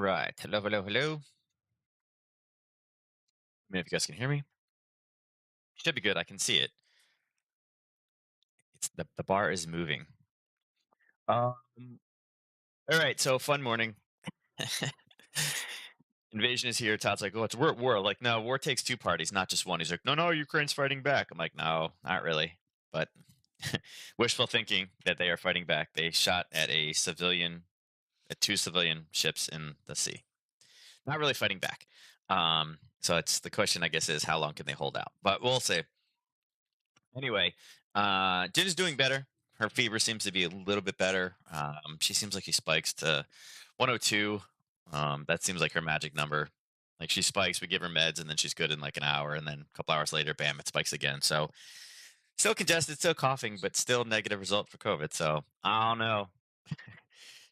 right. Hello, hello, hello. Let me know if you guys can hear me. Should be good. I can see it. It's the bar is moving. Um. All right. So fun morning. Invasion is here. Todd's like, oh, it's war. Like, no, war takes two parties, not just one. He's like, no, no, Ukraine's fighting back. I'm like, no, not really. But wishful thinking that they are fighting back. They shot at two civilian ships in the sea. Not really fighting back. So it's the question, I guess, is how long can they hold out? But we'll see. Anyway, Jen is doing better. Her fever seems to be a little bit better. She seems like she spikes to 102. That seems like her magic number. Like she spikes, we give her meds, and then she's good in like an hour, and then a couple hours later, bam, it spikes again. So still congested, still coughing, but still negative result for COVID. So I don't know.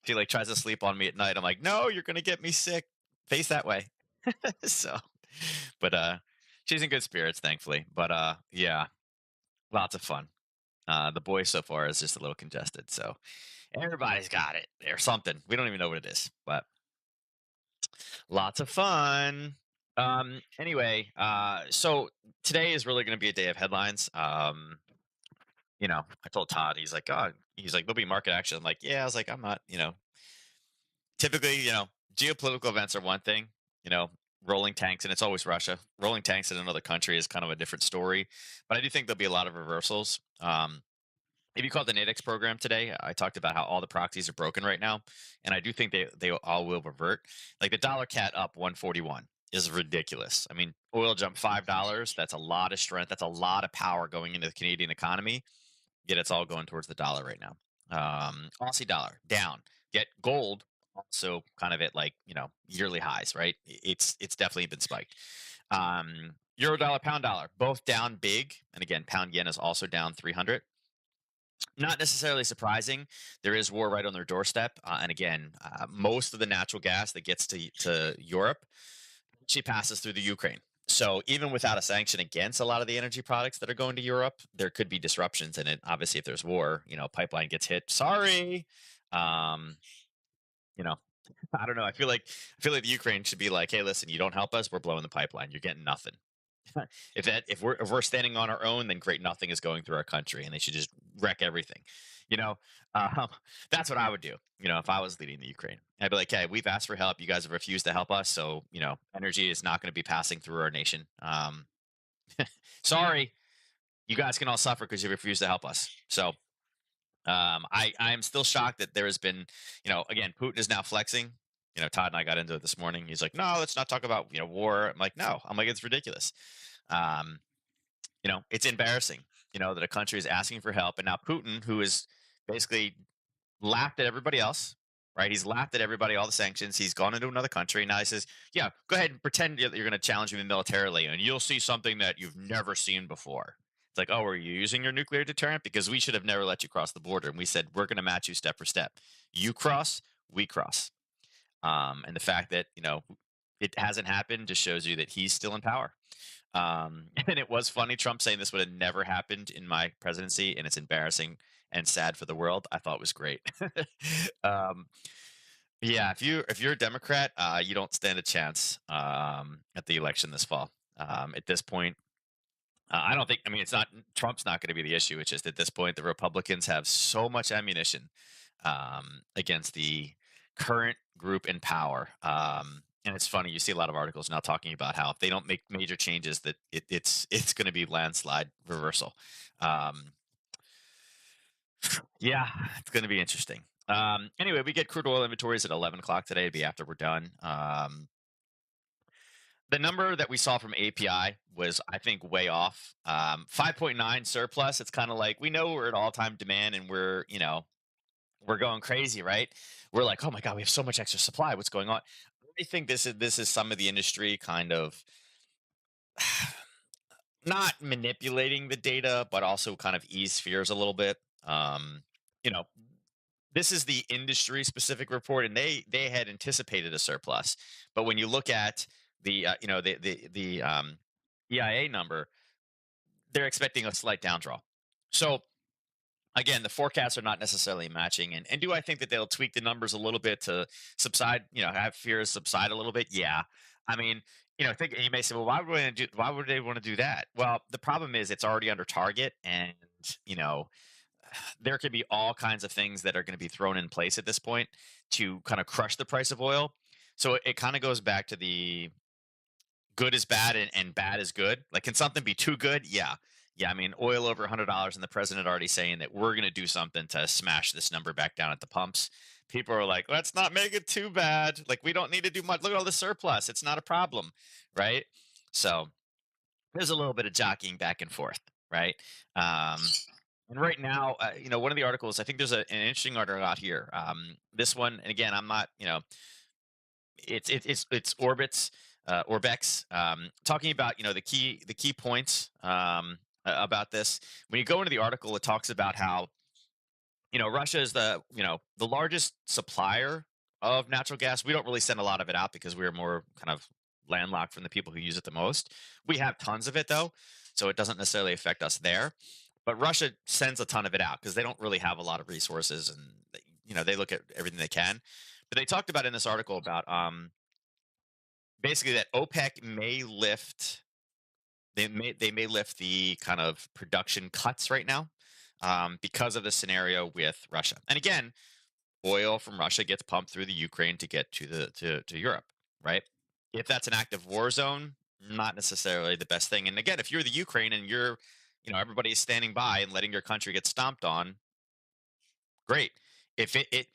She like tries to sleep on me at night. I'm like, no, you're gonna get me sick. Face that way. So, but she's in good spirits, thankfully. But yeah, lots of fun. The boy so far is just a little congested, so everybody's got it or something. We don't even know what it is, but lots of fun. Anyway, so today is really going to be a day of headlines. I told Todd, he's like, there'll be market action. I'm like, yeah, I was like, I'm not, typically, geopolitical events are one thing, you know, rolling tanks, and it's always Russia. Rolling tanks in another country is kind of a different story, but I do think there'll be a lot of reversals. If you call the Nadex program today, I talked about how all the proxies are broken right now, and I do think they all will revert. Like the dollar cat up 141 is ridiculous. I mean, oil jumped $5. That's a lot of strength. That's a lot of power going into the Canadian economy. Yet it's all going towards the dollar right now. Aussie dollar down. Yet gold also kind of at like yearly highs. Right? It's definitely been spiked. Euro dollar, pound dollar, both down big, and again, pound yen is also down 300. Not necessarily surprising. There is war right on their doorstep, and again, most of the natural gas that gets to Europe actually passes through the Ukraine. So even without a sanction against a lot of the energy products that are going to Europe, there could be disruptions in it. Obviously, if there's war, pipeline gets hit. Sorry, um, you know, I don't know. I feel like the Ukraine should be like, hey, listen, you don't help us, we're blowing the pipeline. You're getting nothing. If we're standing on our own, then great, nothing is going through our country, and they should just wreck everything. You know, um, that's what I would do. If I was leading the Ukraine, I'd be like, hey, we've asked for help. You guys have refused to help us, so energy is not going to be passing through our nation. Sorry, you guys can all suffer because you refuse to help us. So I am still shocked that there has been, again, Putin is now flexing. Todd and I got into it this morning. He's like, no, let's not talk about war. I'm like, no. I'm like, it's ridiculous. Um, it's embarrassing, that a country is asking for help. And now Putin, who is basically laughed at everybody else, right? He's laughed at everybody, all the sanctions. He's gone into another country. Now he says, yeah, go ahead and pretend you're going to challenge me militarily, and you'll see something that you've never seen before. It's like, oh, are you using your nuclear deterrent? Because we should have never let you cross the border. And we said, we're going to match you step for step. You cross, we cross. And the fact that, it hasn't happened just shows you that he's still in power. And it was funny, Trump saying this would have never happened in my presidency, and it's embarrassing and sad for the world. I thought it was great. um, yeah, if you're a Democrat, you don't stand a chance at the election this fall. At this point, I don't think. I mean, it's not Trump's not going to be the issue. It's just at this point, the Republicans have so much ammunition against the current group in power. And it's funny, you see a lot of articles now talking about how if they don't make major changes, that it's going to be landslide reversal. Um, yeah, it's going to be interesting. Anyway, we get crude oil inventories at 11 o'clock today. It'll be after we're done. The number that we saw from API was, I think, way off. 5.9 surplus. It's kind of like we know we're at all-time demand, and we're going crazy, right? We're like, oh my god, we have so much extra supply. What's going on? I think this is some of the industry kind of not manipulating the data, but also kind of ease fears a little bit. You know, this is the industry specific report, and they had anticipated a surplus, but when you look at the EIA number, they're expecting a slight downdraw. So Again, the forecasts are not necessarily matching. And do I think that they'll tweak the numbers a little bit to subside, have fears subside a little bit? Yeah. I mean, think you may say, well, why would they want to do that? Well, the problem is it's already under target, and you know, there could be all kinds of things that are going to be thrown in place at this point to kind of crush the price of oil. So it kind of goes back to the good is bad and bad is good. Like, can something be too good? Yeah. Yeah. I mean, oil over $100, and the president already saying that we're going to do something to smash this number back down at the pumps. People are like, let's not make it too bad. Like, we don't need to do much. Look at all the surplus. It's not a problem. Right. So there's a little bit of jockeying back and forth. Right. And right now, one of the articles, I think there's an interesting article out here. This one, and again, I'm not, it's orbits orbex talking about the key points about this. When you go into the article, it talks about how Russia is the largest supplier of natural gas. We don't really send a lot of it out because we're more kind of landlocked from the people who use it the most. We have tons of it though, so it doesn't necessarily affect us there. But Russia sends a ton of it out because they don't really have a lot of resources, and they look at everything they can. But they talked about in this article about basically that OPEC may lift they may lift the kind of production cuts right now because of the scenario with Russia. And again, oil from Russia gets pumped through the Ukraine to get to Europe, right? If that's an active war zone, not necessarily the best thing. And again, if you're the Ukraine and everybody is standing by and letting your country get stomped on, great. If it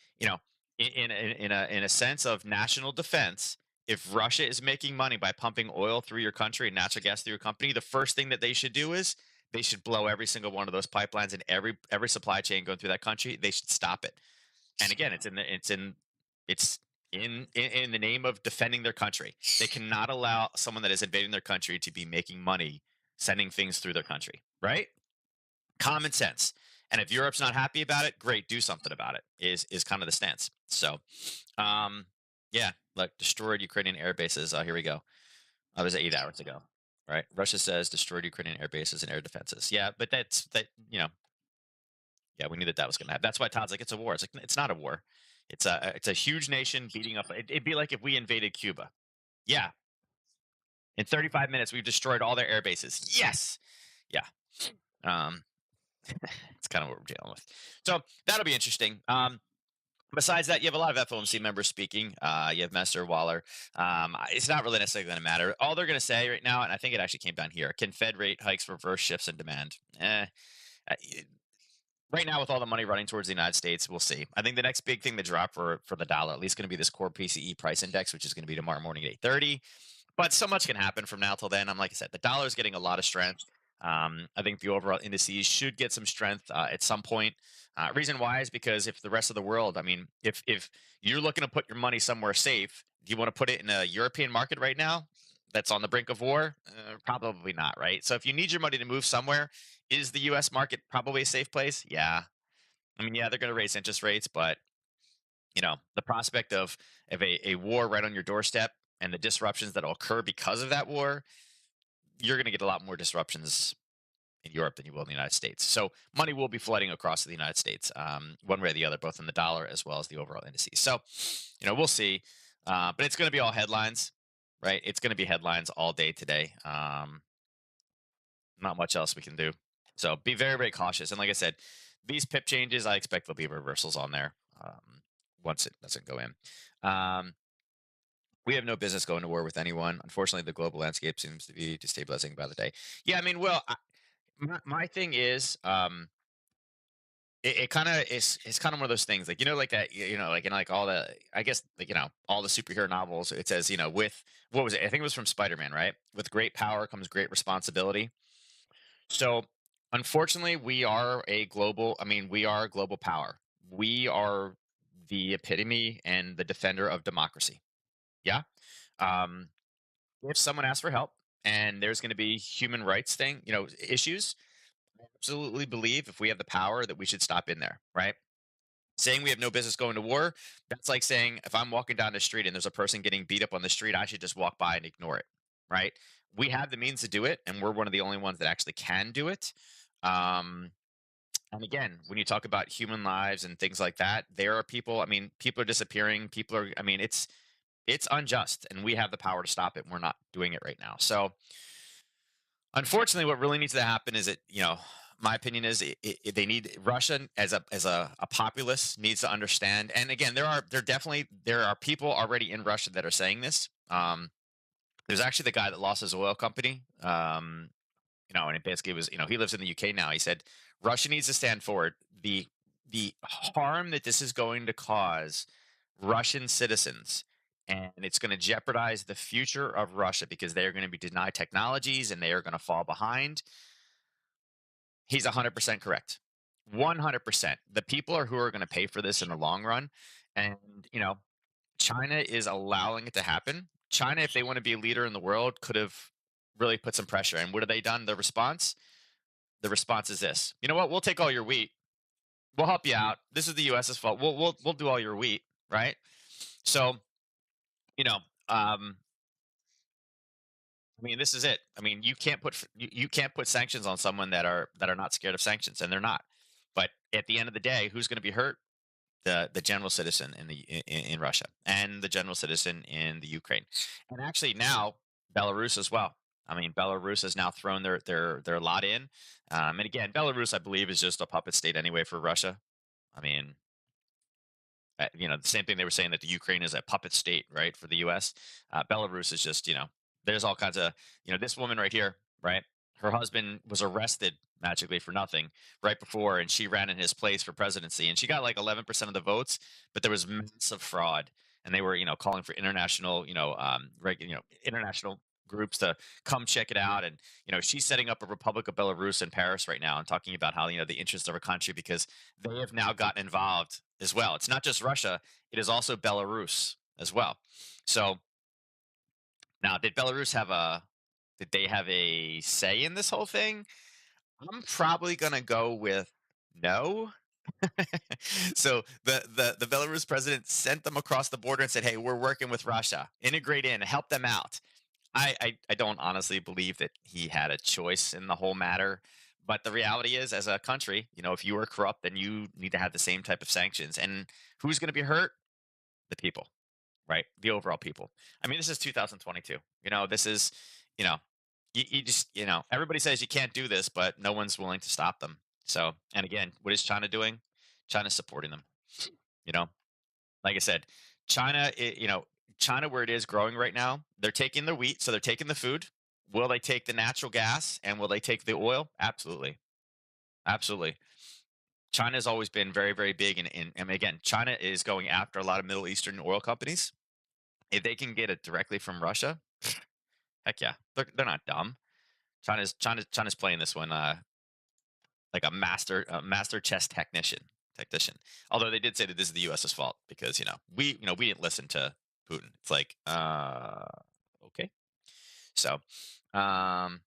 in a sense of national defense, if Russia is making money by pumping oil through your country and natural gas through your company, the first thing that they should do is they should blow every single one of those pipelines and every supply chain going through that country. They should stop it. And again, it's in the name of defending their country. They cannot allow someone that is invading their country to be making money sending things through their country, right? Common sense. And if Europe's not happy about it, great, do something about it. Is kind of the stance. So, um, yeah, like destroyed Ukrainian air bases. Here we go. That was 8 hours ago, right? Russia says destroyed Ukrainian air bases and air defenses. Yeah, but that's that. Yeah, we knew that was going to happen. That's why Todd's like, it's a war. It's like it's not a war. It's a huge nation beating up. It'd be like if we invaded Cuba. Yeah, in 35 minutes we've destroyed all their air bases. Yes. Yeah. Um, it's kind of what we're dealing with. So that'll be interesting. Besides that, you have a lot of FOMC members speaking. You have Messer, Waller. It's not really necessarily going to matter. All they're going to say right now, and I think it actually came down here: can Fed rate hikes reverse shifts in demand? Uh, right now, with all the money running towards the United States, we'll see. I think the next big thing to drop for the dollar, at least, going to be this core PCE price index, which is going to be tomorrow morning at 8:30. But so much can happen from now till then. Like I said, the dollar is getting a lot of strength. I think the overall indices should get some strength at some point. Reason why is because if the rest of the world, I mean, if you're looking to put your money somewhere safe, do you want to put it in a European market right now that's on the brink of war? Probably not, right? So if you need your money to move somewhere, is the U.S. market probably a safe place? Yeah. I mean, yeah, they're going to raise interest rates, but the prospect of a war right on your doorstep and the disruptions that will occur because of that war, you're going to get a lot more disruptions in Europe than you will in the United States. So money will be flooding across the United States, one way or the other, both in the dollar as well as the overall indices. So, we'll see. But it's going to be all headlines, right? It's going to be headlines all day today. Not much else we can do. So be very, very cautious. And like I said, these pip changes, I expect there'll be reversals on there once it doesn't go in. We have no business going to war with anyone. Unfortunately, the global landscape seems to be destabilizing by the day. Yeah, I mean, well, my thing is, it kind of is. It's kind of one of those things, like like that. Like in like all the, I guess, like all the superhero novels. It says, with what was it? I think it was from Spider-Man, right? With great power comes great responsibility. So, unfortunately, we are a global. I mean, we are a global power. We are the epitome and the defender of democracy. Yeah. Um, if someone asks for help and there's going to be human rights issues, I absolutely believe if we have the power that we should stop in there, right? Saying we have no business going to war, that's like saying if I'm walking down the street and there's a person getting beat up on the street, I should just walk by and ignore it, right? We have the means to do it, and we're one of the only ones that actually can do it. Um, And again, when you talk about human lives and things like that, there are people. I mean, people are disappearing. People are. I mean, it's unjust, and we have the power to stop it. And we're not doing it right now. So, unfortunately, what really needs to happen is it. My opinion is they need Russia as a populace needs to understand. And again, there are people already in Russia that are saying this. There's actually the guy that lost his oil company. And it basically was, he lives in the UK now. He said Russia needs to stand forward. The harm that this is going to cause Russian citizens, and it's going to jeopardize the future of Russia because they are going to be denied technologies and they are going to fall behind. He's 100% correct. 100%. The people are who are going to pay for this in the long run. And, China is allowing it to happen. China, if they want to be a leader in the world, could have really put some pressure. And what have they done? The response is this. You know what? We'll take all your wheat. We'll help you out. This is the U.S.'s fault. We'll do all your wheat, right? So, you know, I mean, this is it. I mean, you can't put sanctions on someone that are not scared of sanctions, and they're not. But at the end of the day, who's going to be hurt? The general citizen in Russia and the general citizen in the Ukraine, and actually now Belarus as well. I mean, Belarus has now thrown their lot in, and again, Belarus, I believe, is just a puppet state anyway for Russia. I mean, the same thing they were saying that the Ukraine is a puppet state, right, for the U.S. Belarus is just, there's all kinds of, this woman right here, right? Her husband was arrested magically for nothing right before, and she ran in his place for presidency, and she got like 11% of the votes, but there was massive fraud, and they were, calling for international, international groups to come check it out, and she's setting up a Republic of Belarus in Paris right now, and talking about how the interests of her country because they have now gotten involved as well. It's not just Russia; it is also Belarus as well. So now, did they have a say in this whole thing? I'm probably gonna go with no. So the Belarus president sent them across the border and said, "Hey, we're working with Russia. Integrate in, help them out." I don't honestly believe that he had a choice in the whole matter. But the reality is, as a country, if you are corrupt, then you need to have the same type of sanctions. And who's going to be hurt? The people, right? The overall people. I mean, this is 2022. This is, you know, you just, everybody says you can't do this, but no one's willing to stop them. So, and again, what is China doing? China's supporting them. You know, like I said, China, China where it is growing right now, they're taking the wheat, so they're taking the food. Will they take the natural gas and will they take the oil? Absolutely, absolutely. China has always been very, very big, and again, China is going after a lot of Middle Eastern oil companies. If they can get it directly from Russia, heck yeah, they're not dumb. China's playing this one like a master chess technician. Although they did say that this is the U.S.'s fault because we didn't listen to Putin. It's like okay, so um,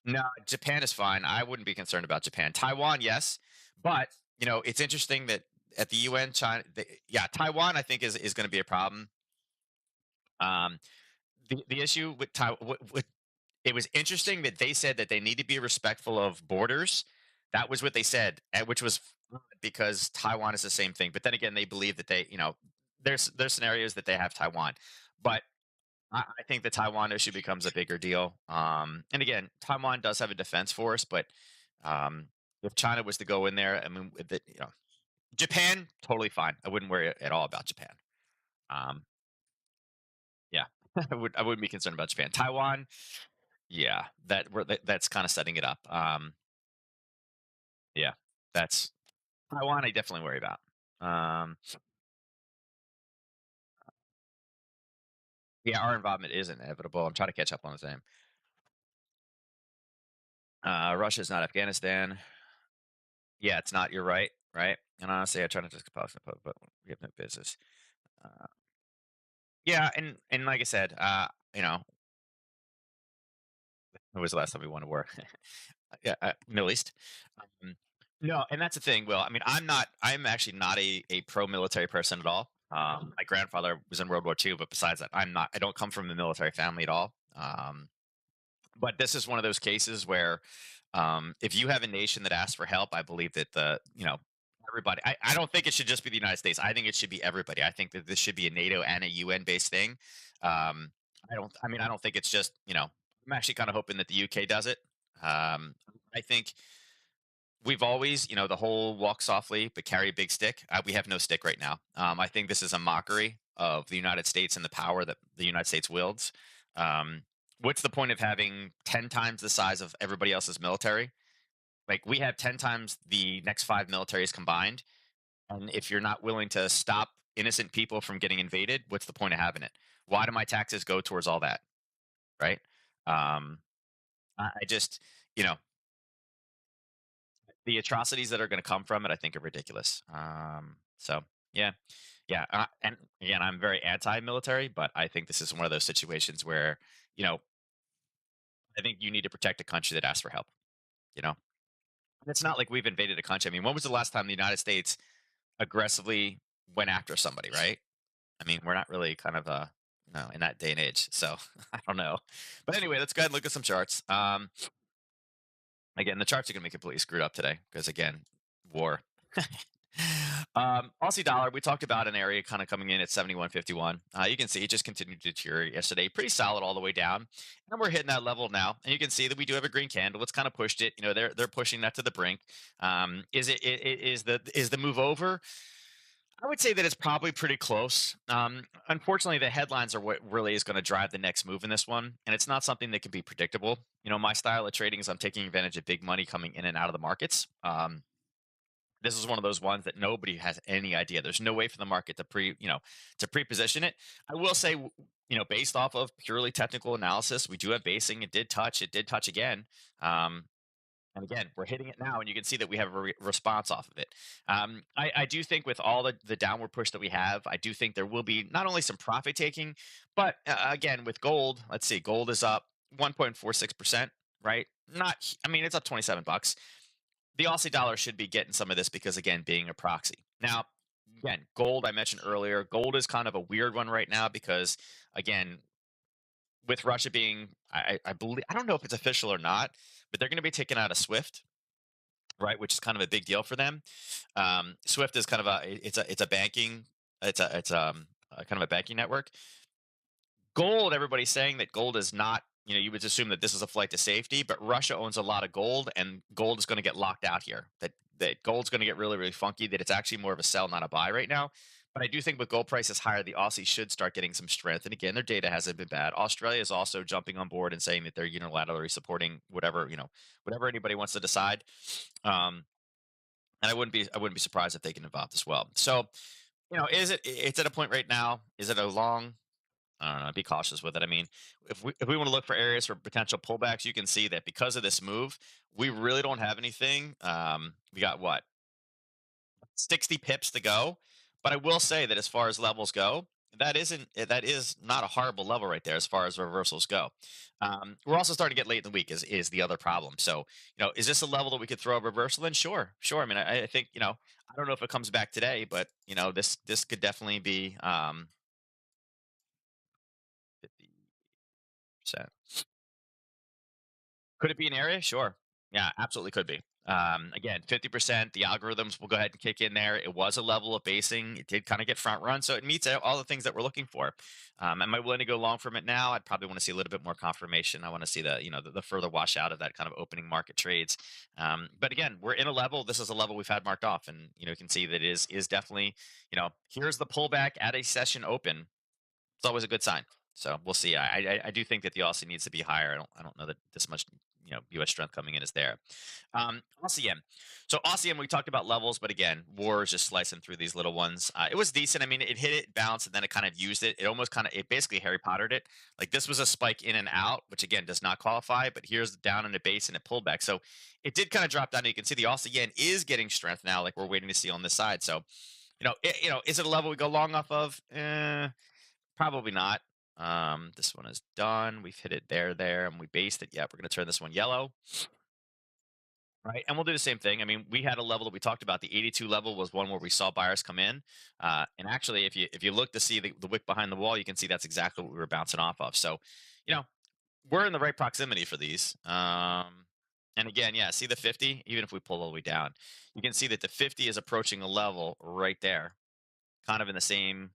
no, Japan is fine. I wouldn't be concerned about Japan. Taiwan, yes, but it's interesting that at the UN, yeah, Taiwan I think is going to be a problem. Um, the issue with Taiwan, it was interesting that they said that they need to be respectful of borders. That was what they said, which was because Taiwan is the same thing. But then again, they believe that there's scenarios that they have Taiwan, but I think the Taiwan issue becomes a bigger deal. And again, Taiwan does have a defense force, but if China was to go in there, I mean, Japan totally fine. I wouldn't worry at all about Japan. Um, yeah, I wouldn't be concerned about Japan. Taiwan, yeah, that's kind of setting it up. Yeah, that's Taiwan. I definitely worry about. Um, yeah, our involvement is inevitable. I'm trying to catch up on the same. Russia is not Afghanistan. Yeah, it's not. You're right. Right. And honestly, I try not to compose, but we have no business. Uh, yeah, and like I said, when was the last time we won a war? Yeah, Middle East. Um, no, and that's the thing. Will, I mean, I'm actually not a pro military person at all. My grandfather was in World War II, but besides that, I'm not. I don't come from a military family at all. But this is one of those cases where, if you have a nation that asks for help, I believe that everybody. I don't think it should just be the United States. I think it should be everybody. I think that this should be a NATO and a UN based thing. I don't. I mean, I don't think it's just. I'm actually kind of hoping that the UK does it. I think we've always, the whole walk softly but carry a big stick. We have no stick right now. I think this is a mockery of the United States and the power that the United States wields. Um, what's the point of having 10 times the size of everybody else's military? Like we have 10 times the next five militaries combined. And if you're not willing to stop innocent people from getting invaded, what's the point of having it? Why do my taxes go towards all that? Right. Um, I just, you know, the atrocities that are going to come from it, I think, are ridiculous. So yeah, yeah, and again, I'm very anti-military, but I think this is one of those situations where you know I think you need to protect a country that asks for help. You know, and it's not like we've invaded a country. I mean, when was the last time the United States aggressively went after somebody? Right? I mean, we're not really kind of in that day and age. So I don't know. But anyway, let's go ahead and look at some charts. Again, the charts are going to be completely screwed up today because again, war. Aussie dollar, we talked about an area kind of coming in at 71.51. You can see it just continued to deteriorate yesterday, pretty solid all the way down, and we're hitting that level now. And you can see that we do have a green candle. It's kind of pushed it. They're pushing that to the brink. Is the move over? I would say that it's probably pretty close. Unfortunately, the headlines are what really is going to drive the next move in this one, and it's not something that can be predictable. My style of trading is I'm taking advantage of big money coming in and out of the markets. This is one of those ones that nobody has any idea. There's no way for the market to pre-position it. I will say, based off of purely technical analysis, we do have basing. It did touch. It did touch again. Um, and again, we're hitting it now, and you can see that we have a response off of it. I do think with all the downward push that we have, I do think there will be not only some profit taking, but again, with gold, let's see, gold is up 1.46%, right? I mean, it's up 27 bucks. The Aussie dollar should be getting some of this because, again, being a proxy. Now, again, gold, I mentioned earlier, gold is kind of a weird one right now because, again, with Russia being, I believe, I don't know if it's official or not, but they're going to be taken out of SWIFT, right? Which is kind of a big deal for them. SWIFT is kind of it's a banking, it's kind of a banking network. Gold, everybody's saying that gold is not, you would assume that this is a flight to safety, but Russia owns a lot of gold and gold is going to get locked out here. That gold's going to get really, really funky, that it's actually more of a sell, not a buy right now. But I do think with gold prices higher, the Aussie should start getting some strength. And again, their data hasn't been bad. Australia is also jumping on board and saying that they're unilaterally supporting whatever anybody wants to decide. Um, and I wouldn't be surprised if they get involved as well. So, it's at a point right now. Is it a long, I don't know. Be cautious with it. I mean, if we want to look for areas for potential pullbacks, you can see that because of this move, we really don't have anything. We got what 60 pips to go, but I will say that as far as levels go, that is not a horrible level right there as far as reversals go. We're also starting to get late in the week is the other problem. So is this a level that we could throw a reversal in? Sure, sure. I mean, I think I don't know if it comes back today, but this could definitely be 50%. Could it be an area? Sure. Yeah, absolutely could be. Again, 50%, the algorithms will go ahead and kick in there. It was a level of basing. It did kind of get front run, so it meets all the things that we're looking for. Am I willing to go long from it now? I'd probably want to see a little bit more confirmation. I want to see the further wash out of that kind of opening market trades. But again, we're in a level. This is a level we've had marked off, and you can see that is definitely here's the pullback at a session open. It's always a good sign. So we'll see. I do think that the Aussie needs to be higher. I don't know that this much U.S. strength coming in is there. Aussie yen. So Aussie yen, we talked about levels, but again, war is just slicing through these little ones. It was decent. I mean, it hit it, bounced, and then it kind of used it. It basically Harry Pottered it. Like this was a spike in and out, which again does not qualify. But here's down in the base and it pulled back. So it did kind of drop down. You can see the Aussie yen is getting strength now, like we're waiting to see on this side. So is it a level we go long off of? Probably not. This one is done. We've hit it there, and we based it. Yep, we're going to turn this one yellow. Right, and we'll do the same thing. I mean, we had a level that we talked about. The 82 level was one where we saw buyers come in, and actually, if you look to see the wick behind the wall, you can see that's exactly what we were bouncing off of. So, you know, we're in the right proximity for these. And again, yeah, see the 50. Even if we pull all the way down, you can see that the 50 is approaching a level right there, kind of in the same,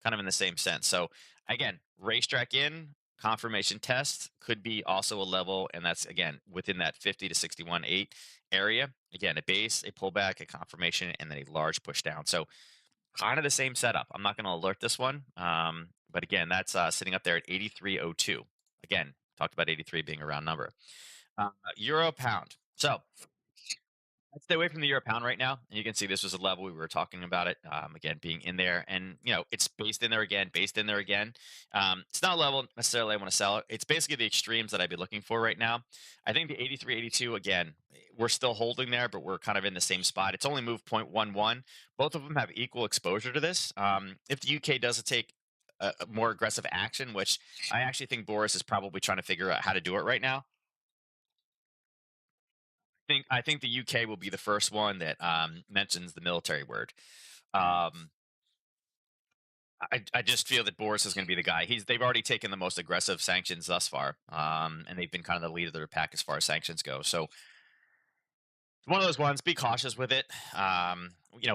kind of in the same sense. So again, racetrack in confirmation test could be also a level, and that's again within that 50 to 61.8 area. Again, a base, a pullback, a confirmation, and then a large push down. So kind of the same setup. I'm not going to alert this one, but again, that's sitting up there at 83.02. Again, talked about 83 being a round number. Euro pound. So I'd stay away from the euro pound right now. And you can see this was a level we were talking about it. Again, being in there, and it's based in there again, based in there again. It's not a level necessarily I want to sell it. It's basically the extremes that I'd be looking for right now. I think the 83, 82 again, we're still holding there, but we're kind of in the same spot. It's only moved 0.11. Both of them have equal exposure to this. If the UK does take a more aggressive action, which I actually think Boris is probably trying to figure out how to do it right now. I think the UK will be the first one that mentions the military word. Um, I just feel that Boris is going to be the guy. They've already taken the most aggressive sanctions thus far, and they've been kind of the lead of their pack as far as sanctions go. So it's one of those ones. Be cautious with it.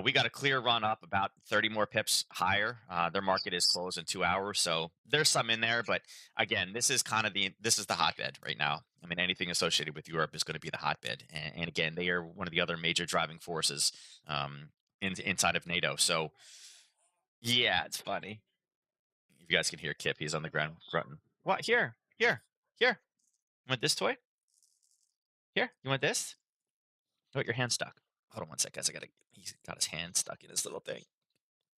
We got a clear run up about 30 more pips higher. Their market is closed in 2 hours, so there's some in there. But again, this is the hotbed right now. I mean, anything associated with Europe is going to be the hotbed, and again, they are one of the other major driving forces inside of NATO. So yeah, it's funny. If you guys can hear Kip, he's on the ground grunting. What? Here, here, here. You want this toy? Here, you want this? Oh, your hand stuck. Hold on one sec, guys. He's got his hand stuck in this little thing.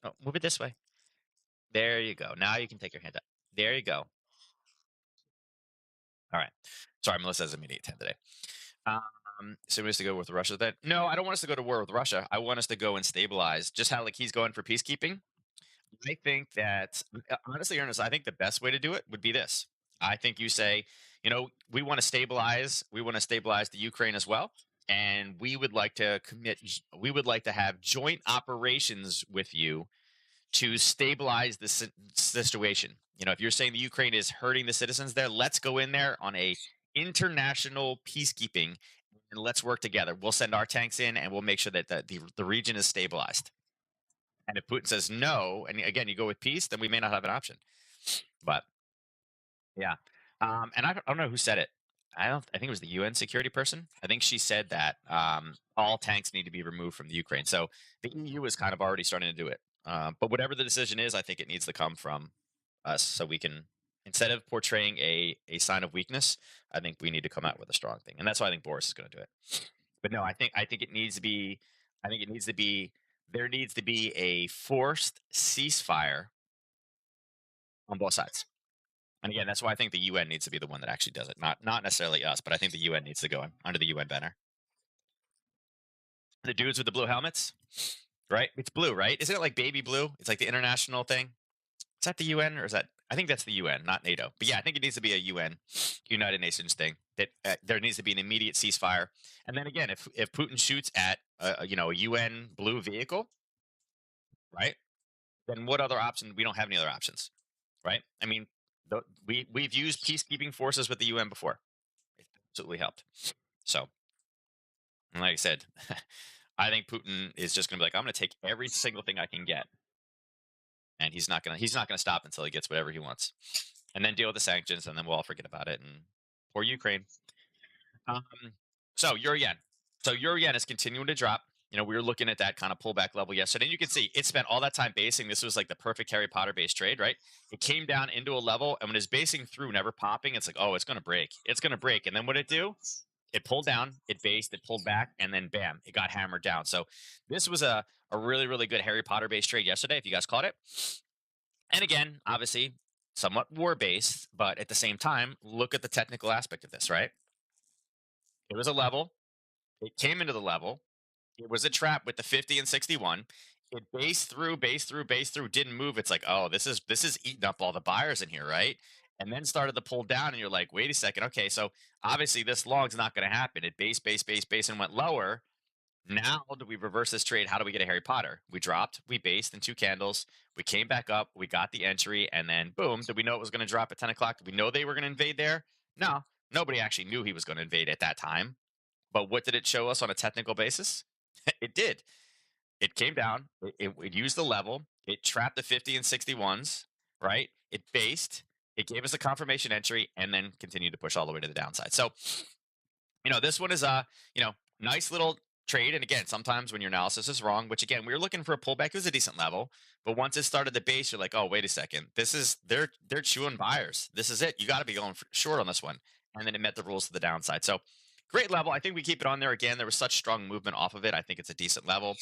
Oh, move it this way. There you go. Now you can take your hand out. There you go. All right. Sorry, Melissa has a meeting at 10 today. So we us to go with Russia then? No, I don't want us to go to war with Russia. I want us to go and stabilize. Just how like he's going for peacekeeping. I think that honestly, Ernest, I think the best way to do it would be this. I think you say, we want to stabilize. We want to stabilize the Ukraine as well, and we would like to commit. We would like to have joint operations with you to stabilize the situation. If you're saying the Ukraine is hurting the citizens there, let's go in there on a international peacekeeping, and let's work together. We'll send our tanks in, and we'll make sure that the region is stabilized. And if Putin says no, and again you go with peace, then we may not have an option. But yeah, and I don't know who said it. I think it was the UN security person. I think she said that all tanks need to be removed from the Ukraine. So the EU is kind of already starting to do it. But whatever the decision is, I think it needs to come from us, so we can, instead of portraying a sign of weakness, I think we need to come out with a strong thing, and that's why I think Boris is going to do it. But no, I think it needs to be. I think it needs to be. There needs to be a forced ceasefire on both sides. And again, that's why I think the UN needs to be the one that actually does it, not necessarily us, but I think the UN needs to go under the UN banner. The dudes with the blue helmets, right? It's blue, right? Isn't it like baby blue? It's like the international thing. Is that the UN or is that? I think that's the UN, not NATO. But yeah, I think it needs to be a UN, United Nations thing. That there needs to be an immediate ceasefire. And then again, if Putin shoots at a UN blue vehicle, right? Then what other option? We don't have any other options, right? I mean, we've used peacekeeping forces with the UN before. It absolutely helped. So, and like I said, I think Putin is just going to be like, I'm going to take every single thing I can get, and he's not gonna stop until he gets whatever he wants, and then deal with the sanctions, and then we'll all forget about it. And poor Ukraine. Um, so euro yen. So euro yen is continuing to drop. We were looking at that kind of pullback level yesterday, and you can see it spent all that time basing. This was like the perfect Harry Potter based trade, right? It came down into a level, and when it's basing through, never popping, it's like, oh, it's going to break. It's going to break. And then what did it do? It pulled down, it based, it pulled back, and then bam, it got hammered down. So this was a really, really good Harry Potter based trade yesterday, if you guys caught it. And again, obviously, somewhat war based, but at the same time, look at the technical aspect of this, right? It was a level, it came into the level, it was a trap with the 50 and 61. It based through, didn't move. It's like, oh, this is eating up all the buyers in here, right? And then started to pull down, and you're like, wait a second, okay, so obviously this long's not going to happen. It base, and went lower. Now, do we reverse this trade? How do we get a Harry Potter? We dropped, we based in two candles, we came back up, we got the entry, and then boom, did we know it was going to drop at 10 o'clock? Did we know they were going to invade there? Now, nobody actually knew he was going to invade at that time, but what did it show us on a technical basis? It did. It came down, it used the level, it trapped the 50 and 61s, right? It based, it gave us a confirmation entry, and then continued to push all the way to the downside. So, this one is a, nice little trade. And again, sometimes when your analysis is wrong, which again, we were looking for a pullback, it was a decent level. But once it started the base, you're like, oh, wait a second. This is they're chewing buyers. This is it. You got to be going short on this one. And then it met the rules to the downside. So great level. I think we keep it on there again. There was such strong movement off of it. I think it's a decent level.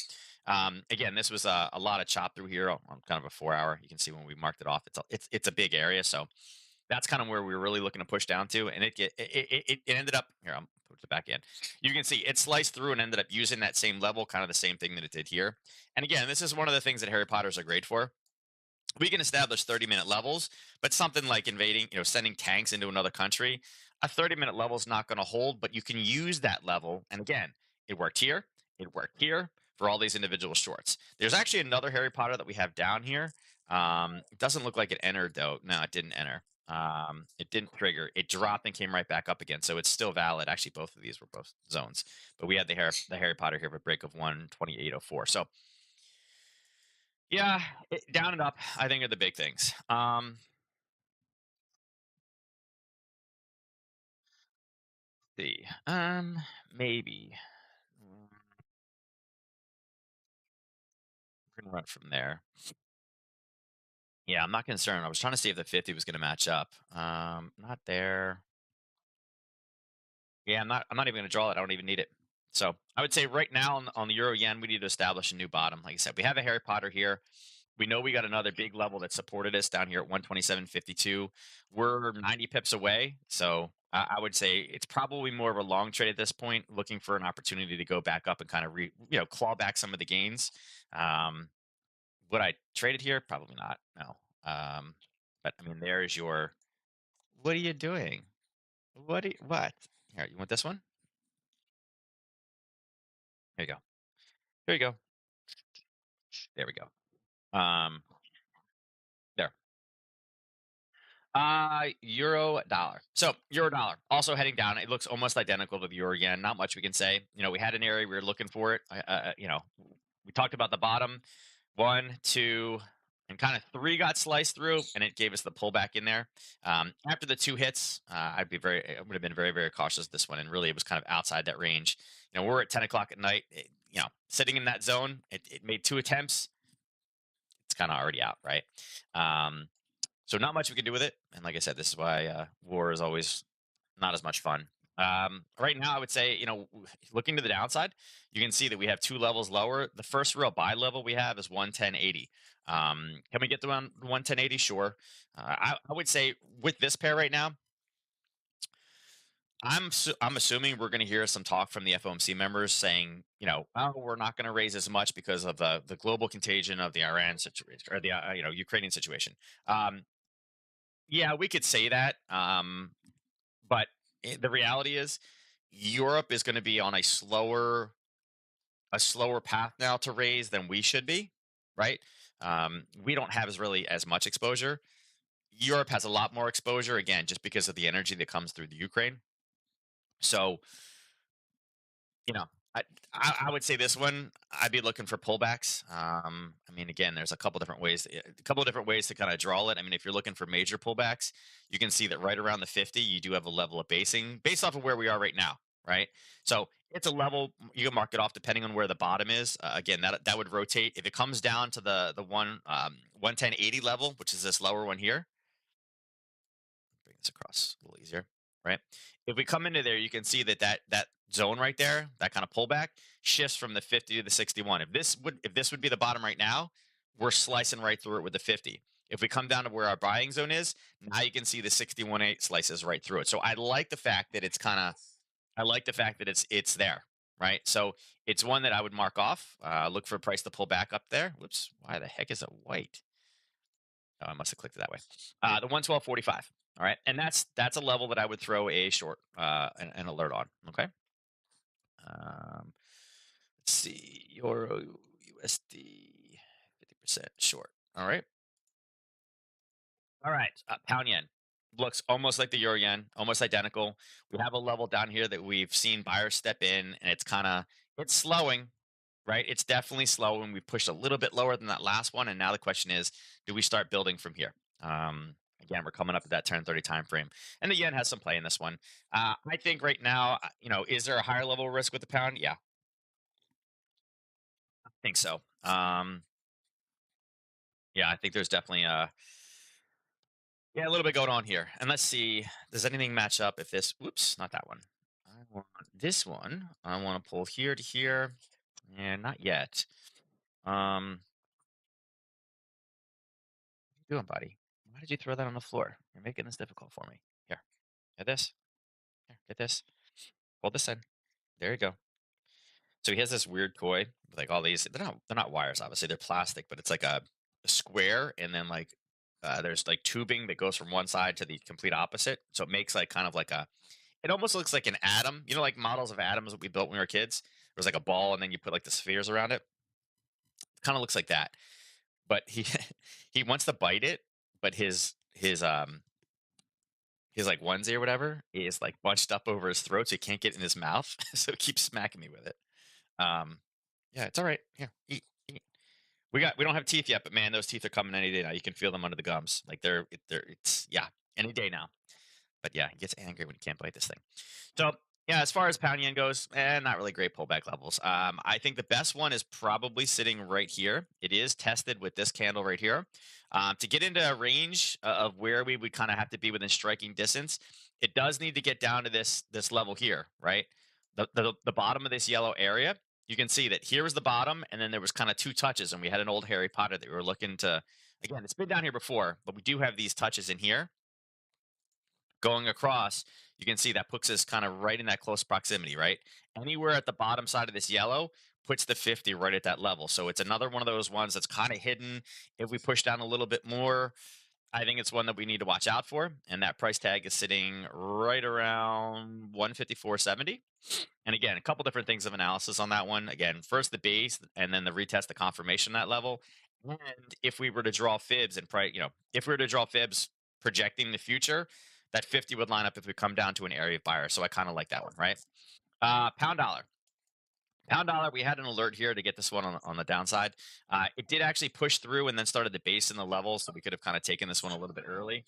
Again, this was a lot of chop through here on kind of a 4 hour. You can see when we marked it off, it's a big area. So that's kind of where we were really looking to push down to, and it ended up here. I'm put it back in. You can see it sliced through and ended up using that same level, kind of the same thing that it did here. And again, this is one of the things that Harry Potters are great for. We can establish 30-minute levels, but something like invading, sending tanks into another country, a 30-minute level is not going to hold, but you can use that level. And again, it worked here, it worked here for all these individual shorts. There's actually another Harry Potter that we have down here. It doesn't look like it entered though. No, it didn't enter. It didn't trigger. It dropped and came right back up again. So it's still valid. Actually, both of these were both zones, but we had the Harry Potter here with a break of 128.04. So yeah, down and up, I think are the big things. See, maybe we're gonna run from there. Yeah, I'm not concerned. I was trying to see if the 50 was gonna match up. Not there. Yeah, I'm not even gonna draw it. I don't even need it. So I would say right now on the Euro Yen, we need to establish a new bottom. Like I said, we have a Harry Potter here. We know we got another big level that supported us down here at 127.52. We're 90 pips away. So I would say it's probably more of a long trade at this point, looking for an opportunity to go back up and kind of claw back some of the gains. Um, would I trade it here? Probably not. No. But I mean, there's your. What are you doing? What? Here, you want this one? Here you go. Here you go. There we go. There. Euro dollar. So euro dollar also heading down. It looks almost identical to the euro yen. Not much we can say. We had an area we were looking for it. We talked about the bottom one, two, and kind of three got sliced through, and it gave us the pullback in there. After the two hits, I would have been very, very cautious this one, and really it was kind of outside that range. We're at 10 o'clock at night. Sitting in that zone, it made two attempts. It's kind of already out, right? Um, so not much we can do with it. And like I said, this is why war is always not as much fun. Right now, I would say, looking to the downside, you can see that we have two levels lower. The first real buy level we have is 110.80. Can we get to 110.80? Sure. I would say with this pair right now, I'm assuming we're going to hear some talk from the FOMC members saying, oh, we're not going to raise as much because of the global contagion of the Iran situation or the Ukrainian situation. Um, yeah, we could say that. But the reality is, Europe is going to be on a slower path now to raise than we should be, right? We don't have as much exposure. Europe has a lot more exposure again, just because of the energy that comes through the Ukraine. So you know, I, I would say this one, I'd be looking for pullbacks. I mean, again, there's a couple of different ways to kind of draw it. I mean, if you're looking for major pullbacks, you can see that right around the 50, you do have a level of basing based off of where we are right now, right? So it's a level you can mark it off depending on where the bottom is. Again, that would rotate if it comes down to the 110.80 level, which is this lower one here. Bring this across a little easier, right? If we come into there, you can see that zone right there, that kind of pullback shifts from the 50 to the 61. If this would be the bottom right now, we're slicing right through it with the 50. If we come down to where our buying zone is, now you can see the 61.8 slices right through it. So I like the fact that it's there, right? So it's one that I would mark off. Look for a price to pull back up there. Whoops, why the heck is it white? Oh, I must have clicked it that way. The 112.45. All right, and that's a level that I would throw a short an alert on. Okay. Um, let's see, Euro USD 50% short. All right. All right. Pound yen. looks almost like the euro yen, almost identical. We have a level down here that we've seen buyers step in, and it's slowing, right? It's definitely slowing. We pushed a little bit lower than that last one, and now the question is, do we start building from here? Again, we're coming up at that 10-30 time frame, and the yen has some play in this one. I think right now, is there a higher level of risk with the pound? Yeah, I think so. Yeah, I think there's definitely a little bit going on here. And let's see, does anything match up if this, whoops, not that one. I want this one. I want to pull here to here. And not yet. What are you doing, buddy? Why did you throw that on the floor? You're making this difficult for me. Here, get this. Here, get this. Hold this in. There you go. So he has this weird toy with like all these. They're not wires, obviously. They're plastic, but it's like a square, and then like there's like tubing that goes from one side to the complete opposite. So it makes like kind of like a. It almost looks like an atom. You know, like models of atoms that we built when we were kids. There's like a ball, and then you put like the spheres around it. Kind of looks like that. But he he wants to bite it, but his like onesie or whatever is like bunched up over his throat, so he can't get it in his mouth. So he keeps smacking me with it. Um, yeah, it's all right. Here, eat, eat. We don't have teeth yet, but man, those teeth are coming any day now. You can feel them under the gums. Like it's yeah, any day now. But yeah, he gets angry when he can't bite this thing. So yeah, as far as pound yen goes, not really great pullback levels. I think the best one is probably sitting right here. It is tested with this candle right here. To get into a range of where we would kind of have to be within striking distance, it does need to get down to this level here, right? The bottom of this yellow area. You can see that here was the bottom, and then there was kind of two touches, and we had an old Harry Potter that we were looking to. Again, it's been down here before, but we do have these touches in here going across. You can see that puts us kind of right in that close proximity, right? Anywhere at the bottom side of this yellow puts the 50 right at that level. So it's another one of those ones that's kind of hidden. If we push down a little bit more, I think it's one that we need to watch out for. And that price tag is sitting right around 154.70. And again, a couple different things of analysis on that one. Again, first the base and then the retest, the confirmation that level. And if we were to draw fibs and price, if we were to draw fibs projecting the future, that 50 would line up if we come down to an area of buyer. So I kind of like that one, right? Pound dollar. Pound dollar, we had an alert here to get this one on the downside. It did actually push through and then started the base in the level, so we could have kind of taken this one a little bit early.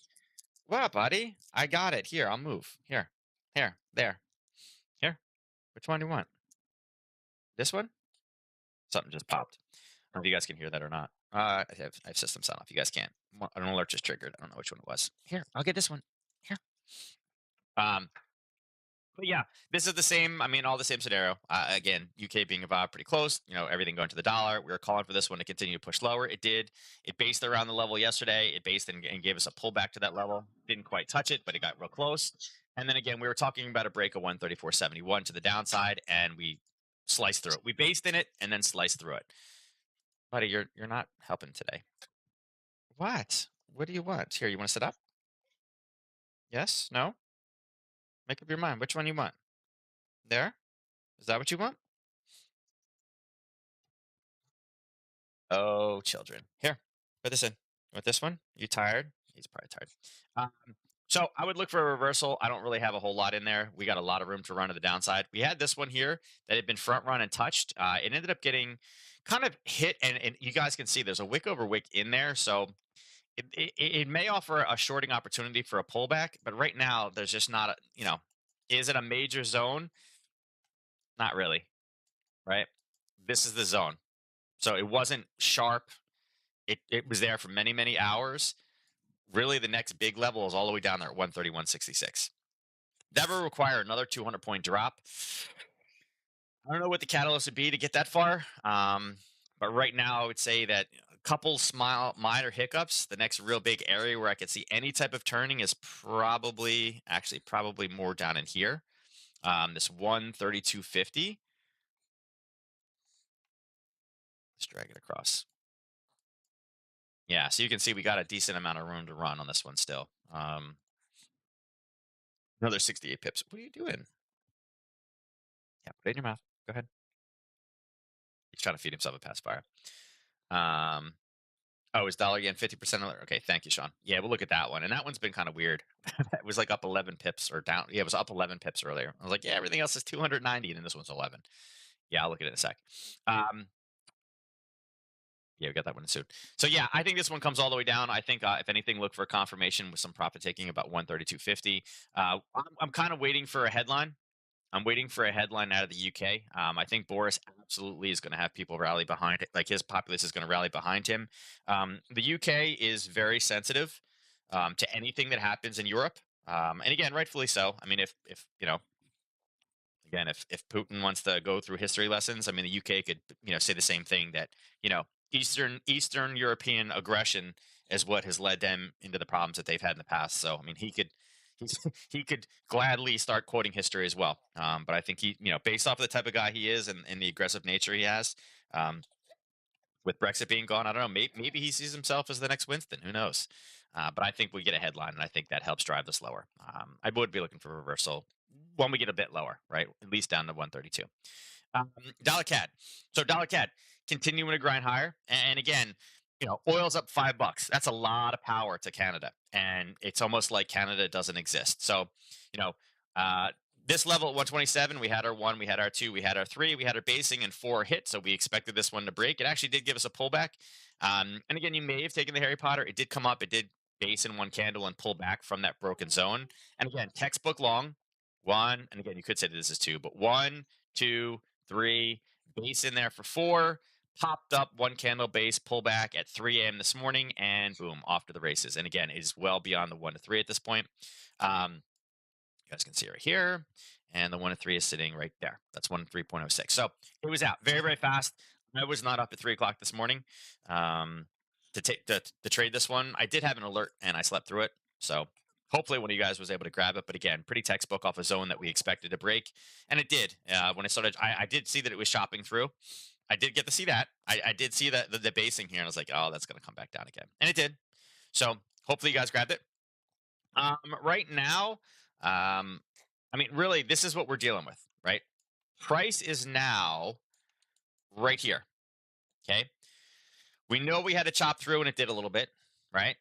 What, buddy? I got it. Here, I'll move. Here, there, here. Which one do you want? This one? Something just popped. I don't know if you guys can hear that or not. I have system sound off. You guys can't. An alert just triggered. I don't know which one it was. Here, I'll get this one. Here. Um, but yeah, this is the same. I mean, all the same scenario. Again, UK being about pretty close. Everything going to the dollar. We were calling for this one to continue to push lower. It did. It based around the level yesterday. It based and gave us a pullback to that level. Didn't quite touch it, but it got real close. And then again, we were talking about a break of 134.71 to the downside, and we sliced through it. We based in it and then sliced through it. Buddy, you're not helping today. What? What do you want? Here, you want to sit up? Yes? No? Make up your mind. Which one you want? There? Is that what you want? Oh, children. Here, put this in. With this one? You tired? He's probably tired. So I would look for a reversal. I don't really have a whole lot in there. We got a lot of room to run to the downside. We had this one here that had been front run and touched. It ended up getting kind of hit, and you guys can see there's a wick over wick in there. So it may offer a shorting opportunity for a pullback, but right now there's just not is it a major zone? Not really, right? This is the zone. So it wasn't sharp. It was there for many, many hours. Really, the next big level is all the way down there at 131.66. That will require another 200-point drop. I don't know what the catalyst would be to get that far. But right now, I would say that a couple minor hiccups. The next real big area where I could see any type of turning is probably more down in here. This 132.50. Let's drag it across. Yeah, so you can see we got a decent amount of room to run on this one still. Another 68 pips. What are you doing? Yeah, put it in your mouth. Go ahead. He's trying to feed himself a pacifier. Um, Oh, is dollar yen 50% alert? Okay, thank you, Sean. Yeah, we'll look at that one. And that one's been kind of weird. It was like up 11 pips or down. Yeah, it was up 11 pips earlier. I was like, yeah, everything else is 290, and then this one's 11. Yeah, I'll look at it in a sec. Um, yeah, we got that one soon. So yeah, I think this one comes all the way down. I think if anything, look for a confirmation with some profit taking about 132.50. I'm kind of waiting for a headline. I'm waiting for a headline out of the UK. I think Boris absolutely is going to have people rally behind it. Like his populace is going to rally behind him. The UK is very sensitive to anything that happens in Europe, and again, rightfully so. I mean, if you know, again, if Putin wants to go through history lessons, I mean, the UK could say the same thing that Eastern European aggression is what has led them into the problems that they've had in the past. So I mean, he's, he could gladly start quoting history as well. But I think based off of the type of guy he is and the aggressive nature he has, um, with Brexit being gone, I don't know. Maybe he sees himself as the next Winston. Who knows? But I think we get a headline, and I think that helps drive this lower. I would be looking for reversal when we get a bit lower, right? At least down to 132. Dollar CAD. So dollar CAD continuing to grind higher, and again, oil's up $5. That's a lot of power to Canada, and it's almost like Canada doesn't exist. So, you know, uh, this level at 127, we had our one, we had our two, we had our three, we had our basing and four hit. So we expected this one to break. It actually did give us a pullback. And again, you may have taken the Harry Potter. It did come up. It did base in one candle and pull back from that broken zone. And again, textbook long one. And again, you could say that this is two, but one, two, three, base in there for four, popped up one candle base pullback at 3 a.m. this morning, and boom, off to the races. And again, is well beyond the 1 to 3 at this point. You guys can see right here, and the 1 to 3 is sitting right there. That's 1 to 3.06. So it was out very, very fast. I was not up at 3 o'clock this morning to take to trade this one. I did have an alert, and I slept through it. So hopefully one of you guys was able to grab it. But again, pretty textbook off a zone that we expected to break, and it did. When it started, I did see that it was shopping through. I did get to see that. I did see that the basing here, and I was like, oh, that's going to come back down again, and it did. So hopefully you guys grabbed it. Right now, I mean, really, this is what we're dealing with, right? Price is now right here. Okay. We know we had to chop through and it did a little bit, right?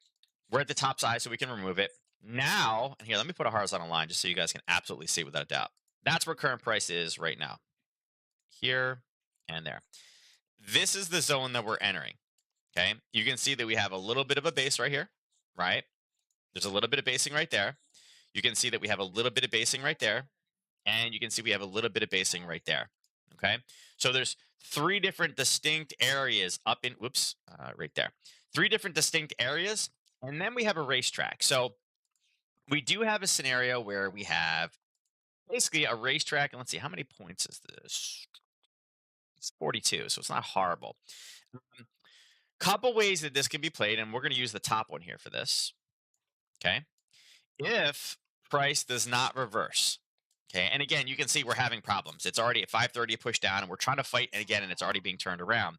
We're at the top side, so we can remove it. Now, and here, let me put a horizontal line just so you guys can absolutely see without a doubt. That's where current price is right now. Here and there. This is the zone that we're entering. Okay. You can see that we have a little bit of a base right here, right? There's a little bit of basing right there. You can see that we have a little bit of basing right there. And you can see we have a little bit of basing right there. Okay. So there's three different distinct areas up in, whoops, right there. Three different distinct areas. And then we have a racetrack. So we do have a scenario where we have basically a racetrack. And let's see, how many points is this? It's 42. So it's not horrible. Couple ways that this can be played. And we're going to use the top one here for this. Okay. If price does not reverse. Okay. And again, you can see we're having problems. It's already at 530 push down, and we're trying to fight. And again, and it's already being turned around.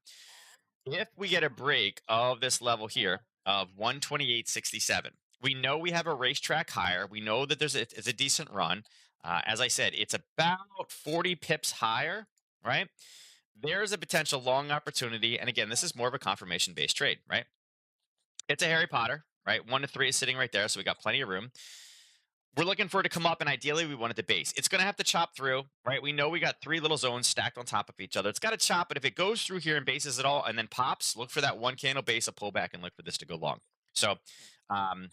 If we get a break of this level here of 128.67, we know we have a racetrack higher. We know that it's a decent run. As I said, it's about 40 pips higher, right? There's a potential long opportunity. And again, this is more of a confirmation based trade, right? It's a Harry Potter, right? 1 to 3 is sitting right there. So we got plenty of room. We're looking for it to come up, and ideally we want it to base. It's going to have to chop through, right? We know we got three little zones stacked on top of each other. It's got to chop, but if it goes through here and bases it all and then pops, look for that one candle base, a pullback, and look for this to go long. So, um,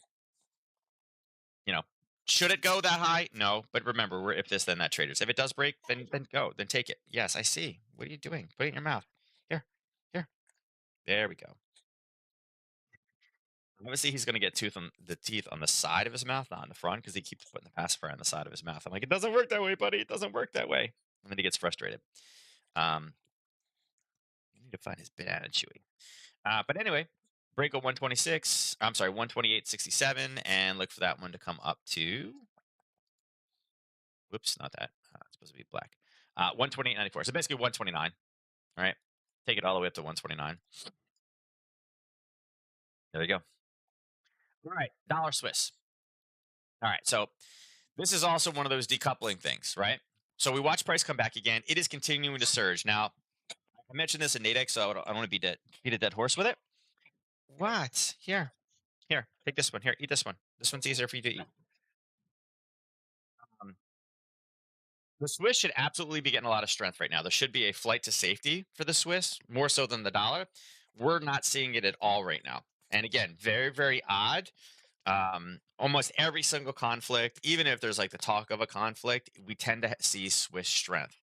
you know, should it go that high? No, but remember, we're if this, then that traders. If it does break, then go, then take it. Yes, I see. What are you doing? Put it in your mouth. Here, here. There we go. Obviously, he's going to get teeth on the side of his mouth, not on the front, because he keeps putting the pacifier on the side of his mouth. I'm like, it doesn't work that way, buddy. It doesn't work that way. And then he gets frustrated. You need to find his banana chewing. But anyway, break of 126. I'm sorry, 128.67, and look for that one to come up to. Whoops, not that. It's supposed to be black. 128.94. So basically 129. All right, take it all the way up to 129. There you go. All right, dollar Swiss. All right, so this is also one of those decoupling things, right? So we watch price come back again. It is continuing to surge. Now, I mentioned this in Nadex, so I don't want to beat a dead horse with it. What? Here, take this one. Here, eat this one. This one's easier for you to eat. Um, the Swiss should absolutely be getting a lot of strength right now. There should be a flight to safety for the Swiss, more so than the dollar. We're not seeing it at all right now. And again, very, very odd. Almost every single conflict, even if there's like the talk of a conflict, we tend to see Swiss strength.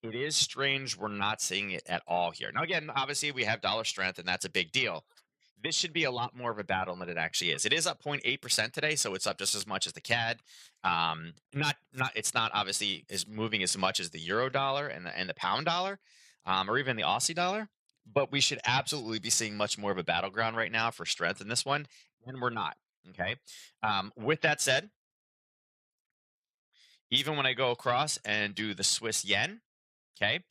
It is strange we're not seeing it at all here. Now, again, obviously we have dollar strength, and that's a big deal. This should be a lot more of a battle than it actually is. It is up 0.8% today, so it's up just as much as the CAD. Not it's not obviously is moving as much as the euro dollar and the pound dollar, or even the Aussie dollar. But we should absolutely be seeing much more of a battleground right now for strength in this one, and we're not. Okay. With that said, even when I go across and do the Swiss yen, okay,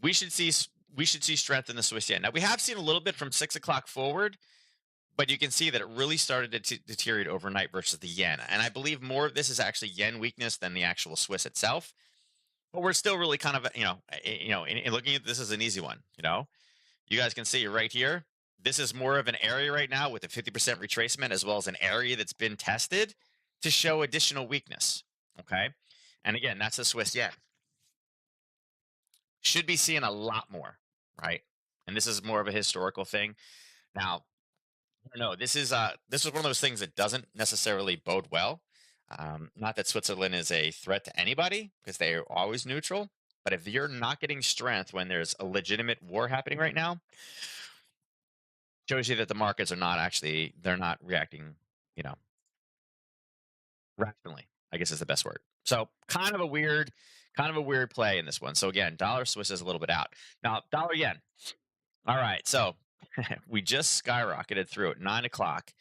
we should see we should see strength in the Swiss yen. Now we have seen a little bit from 6 o'clock forward, but you can see that it really started to deteriorate overnight versus the yen. And I believe more of this is actually yen weakness than the actual Swiss itself. But we're still really kind of in looking at this as an easy one. You guys can see right here. This is more of an area right now with a 50% retracement, as well as an area that's been tested to show additional weakness. Okay, and again, that's the Swiss yen. Should be seeing a lot more, right? And this is more of a historical thing. Now, I don't know. This is one of those things that doesn't necessarily bode well. Not that Switzerland is a threat to anybody because they are always neutral. But if you're not getting strength when there's a legitimate war happening right now, shows you that the markets are not actually they're not reacting, you know, rationally. I guess is the best word. So kind of a weird play in this one. So again, dollar Swiss is a little bit out. Now dollar yen. All right, so we just skyrocketed through at 9 o'clock.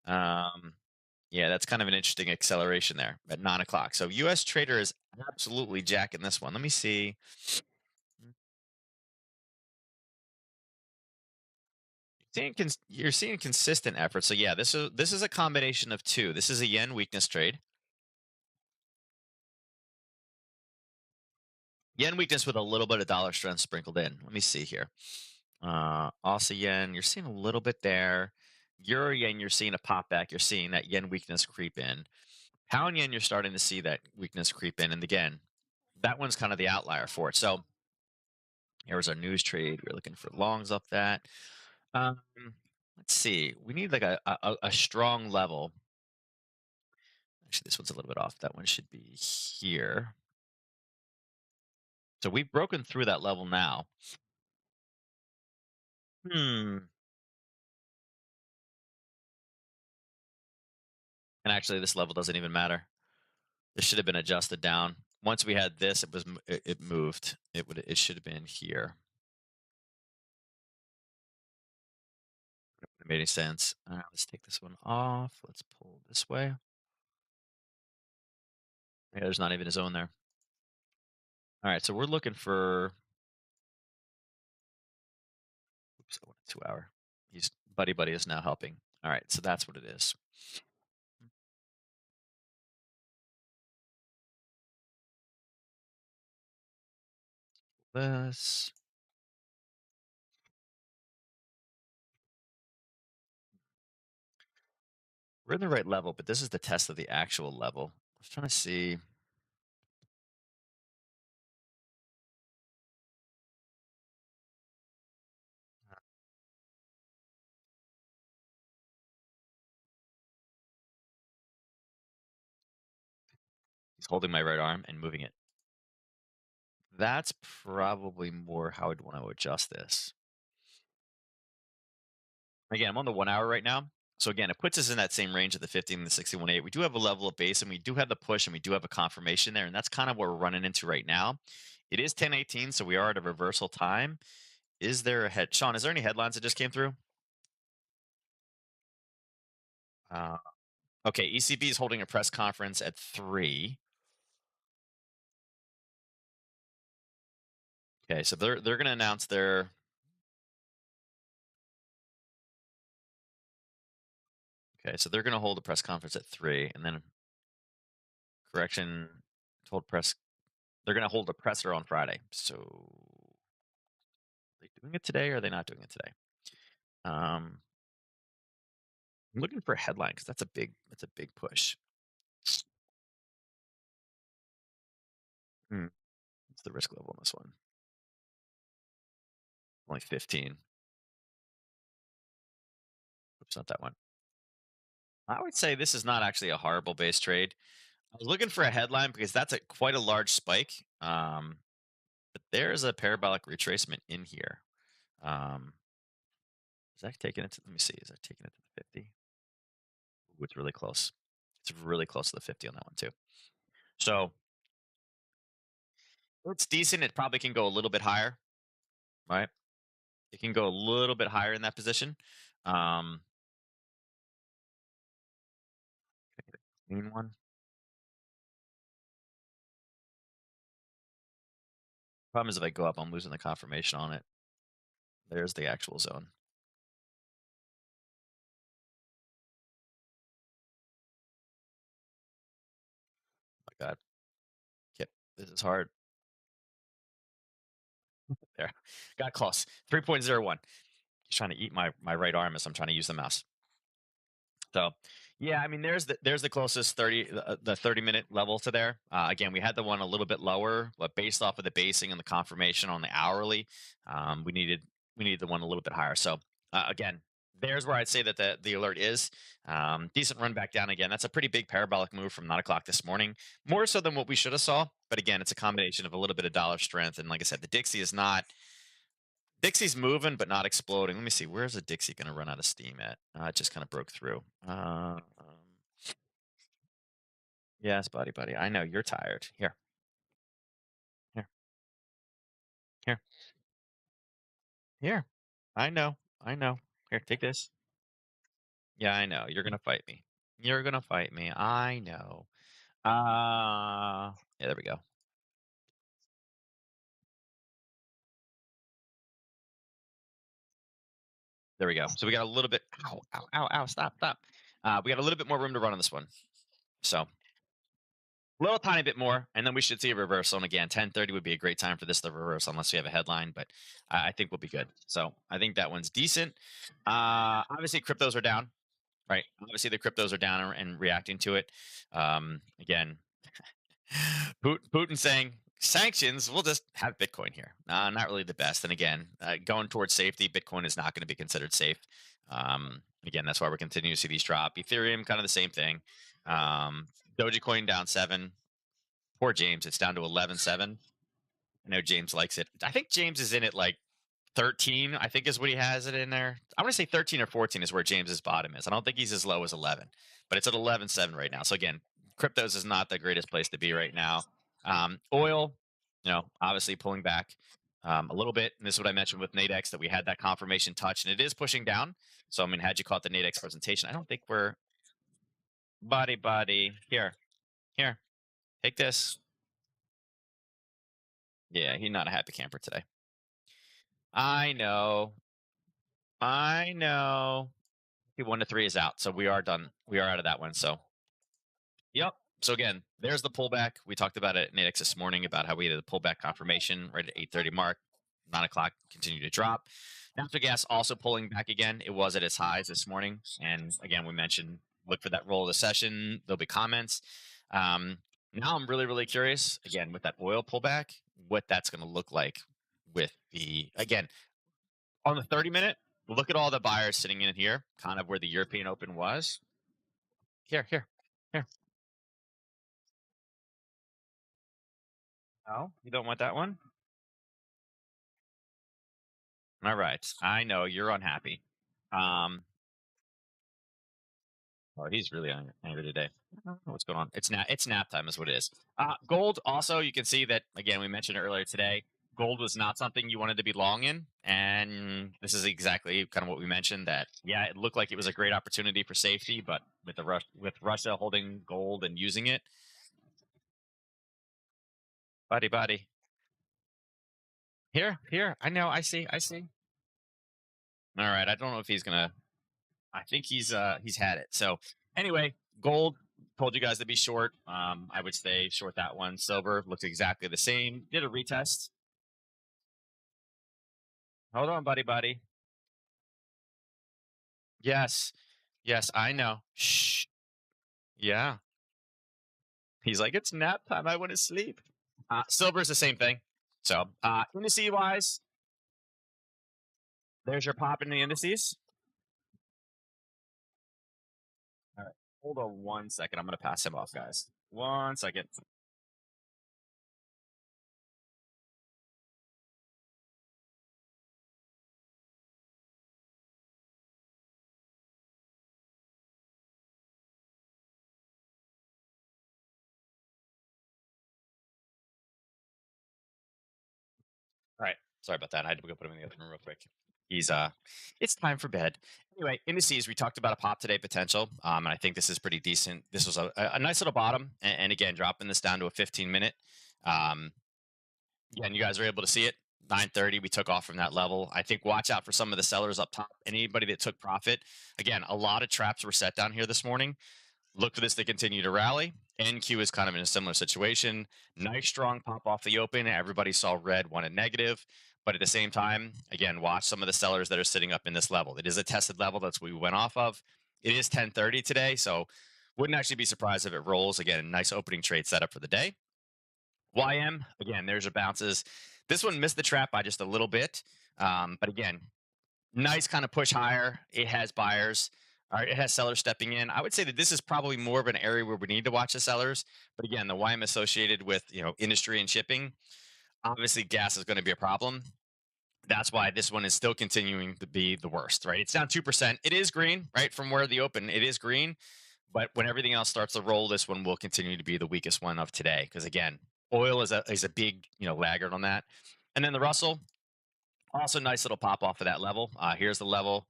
Um, yeah, that's kind of an interesting acceleration there at 9 o'clock. So U.S. trader is absolutely jacking this one. Let me see. You're seeing consistent effort. So yeah, this is a combination of two. This is a yen weakness trade. Yen weakness with a little bit of dollar strength sprinkled in. Let me see here. Aussie yen, you're seeing a little bit there. Euro yen, you're seeing a pop back. You're seeing that yen weakness creep in. Pound yen, you're starting to see that weakness creep in. And again, that one's kind of the outlier for it. So here's our news trade. We're looking for longs up that. Um, let's see. We need like a strong level. Actually, this one's a little bit off. That one should be here. So we've broken through that level now. Hmm. And actually, this level doesn't even matter. This should have been adjusted down. Once we had this, it moved. It should have been here. It made any sense. All right, let's take this one off. Let's pull this way. Yeah, there's not even a zone there. All right, so we're looking for. Oops, I want a 2 hour. He's buddy is now helping. All right, so that's what it is. This. We're in the right level, but this is the test of the actual level. I was trying to see. He's holding my right arm and moving it. That's probably more how I'd want to adjust this. Again, I'm on the 1 hour right now. So again, it puts us in that same range of the 15 and the 61.8. We do have a level of base and we do have the push and we do have a confirmation there. And that's kind of what we're running into right now. It is 10:18, so we are at a reversal time. Is there a head? Sean, is there any headlines that just came through? Uh, okay, ECB is holding a press conference at 3. Okay, so they're going to announce their. Okay, so they're going to hold a press conference at 3, and then correction told press they're going to hold a presser on Friday. So are they doing it today or are they not doing it today? Um, I'm looking for a headline because that's a big push. Hmm. What's the risk level on this one? Only 15. Oops, not that one. I would say this is not actually a horrible base trade. I was looking for a headline because that's a quite a large spike. But there's a parabolic retracement in here. Um, is that taking it to, let me see, is that taking it to the 50? Ooh, it's really close. It's really close to the 50 on that one too. So it's decent. It probably can go a little bit higher, right? It can go a little bit higher in that position. Um, clean one. Problem is if I go up, I'm losing the confirmation on it. There's the actual zone. Oh my God. Yep. This is hard. There. Got close. 3.01. He's trying to eat my right arm as I'm trying to use the mouse. So, yeah, I mean, there's the closest 30 the 30-minute level to there. Again, we had the one a little bit lower, but based off of the basing and the confirmation on the hourly, we needed the one a little bit higher. So, again, there's where I'd say that the alert is decent run back down again. That's a pretty big parabolic move from 9 o'clock this morning, more so than what we should have saw. But again, it's a combination of a little bit of dollar strength, and like I said, the Dixie is not. Dixie's moving, but not exploding. Let me see. Where's the Dixie going to run out of steam at? It just kind of broke through. Yes, buddy. I know you're tired. Here, here, here. I know. I know. Here, take this. Yeah, I know. You're gonna fight me. You're gonna fight me. I know. Yeah, there we go. There we go. So we got a little bit. Ow! Stop. We got a little bit more room to run on this one. So little tiny bit more, and then we should see a reversal. And again, 10:30 would be a great time for this to reverse, unless we have a headline. But I think we'll be good. So I think that one's decent. Obviously, cryptos are down, right? Obviously, the cryptos are down and reacting to it. Again, Putin saying sanctions. We'll just have Bitcoin here. Not really the best. And again, going towards safety, Bitcoin is not going to be considered safe. Again, that's why we're continuing to see these drop. Ethereum, kind of the same thing. Dogecoin down 7. Poor James. It's down to 11.7. I know James likes it. I think James is in it like 13, I think is what he has it in there. I want to say 13 or 14 is where James's bottom is. I don't think he's as low as 11, but it's at 11.7 right now. So again, cryptos is not the greatest place to be right now. Oil, obviously pulling back a little bit. And this is what I mentioned with Nadex, that we had that confirmation touch and it is pushing down. So, I mean, had you caught the Nadex presentation, I don't think we're buddy. Here, take this. Yeah, he's not a happy camper today. I know. I know. 1 to 3 is out, so we are done. We are out of that one. So, yep. So again, there's the pullback. We talked about it at Nadex this morning about how we had a pullback confirmation right at 8:30 mark. 9 o'clock continued to drop. Natural gas also pulling back again. It was at its highs this morning, and again, we mentioned look for that roll of the session. There'll be comments. Um, Now I'm really curious again with that oil pullback, what that's going to look like with the again on the 30-minute. Look at all the buyers sitting in here, kind of where the European Open was. Here. No, you don't want that one? All right. I know you're unhappy. Um, oh, he's really angry today. I don't know what's going on. It's nap time is what it is. Gold also, you can see that again, we mentioned earlier today, gold was not something you wanted to be long in. And this is exactly kind of what we mentioned that, yeah, it looked like it was a great opportunity for safety, but with Russia holding gold and using it, buddy. Here. I know. I see. All right. I don't know if he's gonna. I think he's had it. So anyway, gold told you guys to be short. I would say short that one. Silver looks exactly the same. Did a retest. Hold on, buddy. Yes. Yes, I know. Shh. Yeah. He's like, it's nap time. I want to sleep. Silver is the same thing. So, indice wise, there's your pop in the indices. All right. Hold on 1 second. I'm going to pass him off, guys. 1 second. All right. Sorry about that. I had to go put him in the other room real quick. He's it's time for bed. Anyway, indices, we talked about a pop today potential. And I think this is pretty decent. This was a nice little bottom. And again, dropping this down to a 15-minute. Um, yeah, and you guys are able to see it. 9:30, we took off from that level. I think watch out for some of the sellers up top. Anybody that took profit. Again, a lot of traps were set down here this morning. Look for this to continue to rally. NQ is kind of in a similar situation. Nice strong pop off the open. Everybody saw red, wanted negative. But at the same time, again, watch some of the sellers that are sitting up in this level. It is a tested level. That's what we went off of. It is 10:30 today, so wouldn't actually be surprised if it rolls. Again, nice opening trade setup for the day. YM, again, there's your bounces. This one missed the trap by just a little bit. But again, nice kind of push higher. It has buyers. All right, it has sellers stepping in. I would say that this is probably more of an area where we need to watch the sellers. But again, the YM associated with industry and shipping, obviously gas is going to be a problem. That's why this one is still continuing to be the worst, right? It's down 2%. It is green, right? From where the open, it is green. But when everything else starts to roll, this one will continue to be the weakest one of today. Because again, oil is a big laggard on that. And then the Russell, also nice little pop off of that level. Here's the level.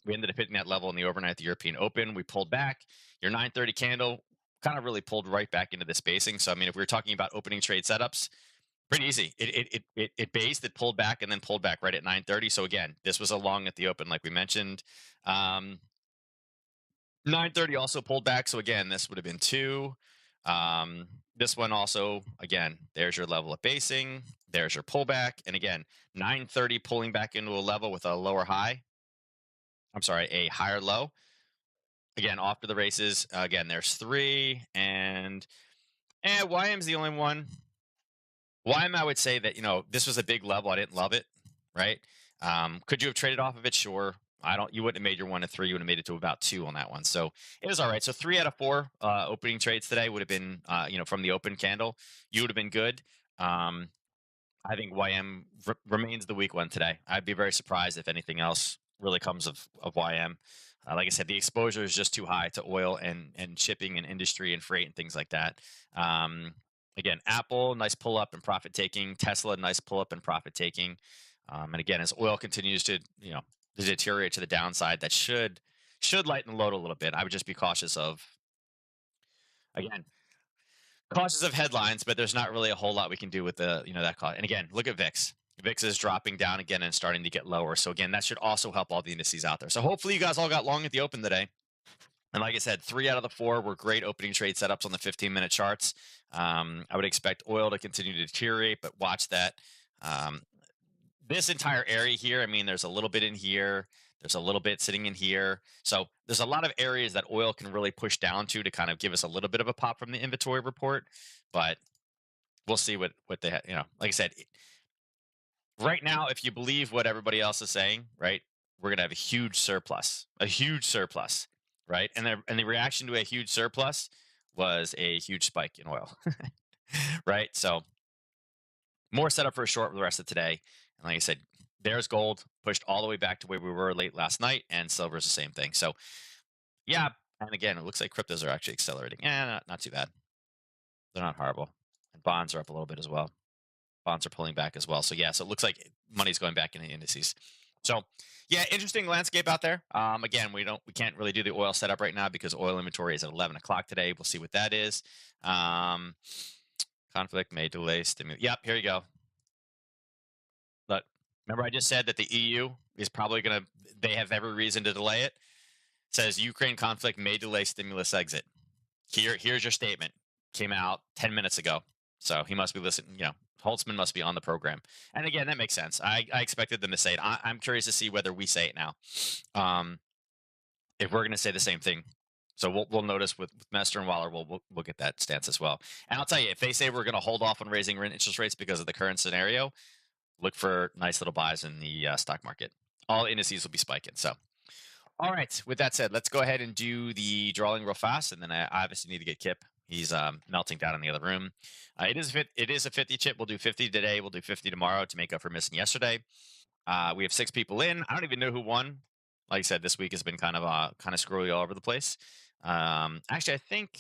We ended up hitting that level in the overnight at the European Open. We pulled back. Your 9:30 candle kind of really pulled right back into the spacing. So I mean, if we were talking about opening trade setups, pretty easy. It based, it pulled back, and then pulled back right at 9:30. So again, this was a long at the open, like we mentioned. 9:30 also pulled back. So again, this would have been two. This one also, again, there's your level of basing. There's your pullback. And again, 9:30 pulling back into a level with a lower high. I'm sorry, a higher low. Again, off to the races. Again, there's three. And YM's the only one. YM, I would say that, this was a big level. I didn't love it, right? Could you have traded off of it? Sure. I don't. You wouldn't have made your 1 to 3. You would have made it to about 2 on that one. So it was all right. So 3 out of 4 opening trades today would have been, from the open candle. You would have been good. Um, I think YM remains the weak one today. I'd be very surprised if anything else really comes of YM. Like I said, the exposure is just too high to oil and shipping and industry and freight and things like that. Um, Again, Apple, nice pull up and profit taking. Tesla, nice pull up and profit taking. And again, as oil continues to deteriorate to the downside, that should lighten the load a little bit. I would just be cautious of, again, cautious of headlines, but there's not really a whole lot we can do with that call. And again, look at VIX. VIX is dropping down again and starting to get lower. So again, that should also help all the indices out there. So hopefully you guys all got long at the open today. And like I said, 3 out of the 4 were great opening trade setups on the 15-minute charts. I would expect oil to continue to deteriorate, but watch that. Um, this entire area here, I mean, there's a little bit in here. There's a little bit sitting in here. So there's a lot of areas that oil can really push down to kind of give us a little bit of a pop from the inventory report. But we'll see what they like I said, right now, if you believe what everybody else is saying, right, we're gonna have a huge surplus, right? And the reaction to a huge surplus was a huge spike in oil, right? So more setup for a short for the rest of today. And like I said, there's gold pushed all the way back to where we were late last night, and silver is the same thing. So yeah, and again, it looks like cryptos are actually accelerating. Yeah, not too bad. They're not horrible. And bonds are up a little bit as well. Bonds are pulling back as well. So yeah, so it looks like money's going back into the indices. So yeah, interesting landscape out there. Again, we can't really do the oil setup right now because oil inventory is at 11 o'clock today. We'll see what that is. Conflict may delay stimulus. Yep, here you go. Look, remember I just said that the EU is probably going to. They have every reason to delay it. Says Ukraine conflict may delay stimulus exit. Here's your statement. Came out 10 minutes ago. So he must be listening. Holtzman must be on the program. And again, that makes sense. I expected them to say it. I'm curious to see whether we say it now. if we're going to say the same thing. So we'll notice with Mester and Waller, we'll get that stance as well. And I'll tell you, if they say we're going to hold off on raising interest rates because of the current scenario, look for nice little buys in the stock market. All indices will be spiking. So, all right. With that said, let's go ahead and do the drawing real fast, and then I obviously need to get Kip. He's melting down in the other room. It is a 50 chip. We'll do 50 today. We'll do 50 tomorrow to make up for missing yesterday. We have 6 people in. I don't even know who won. Like I said, this week has been kind of screwy all over the place. Actually, I think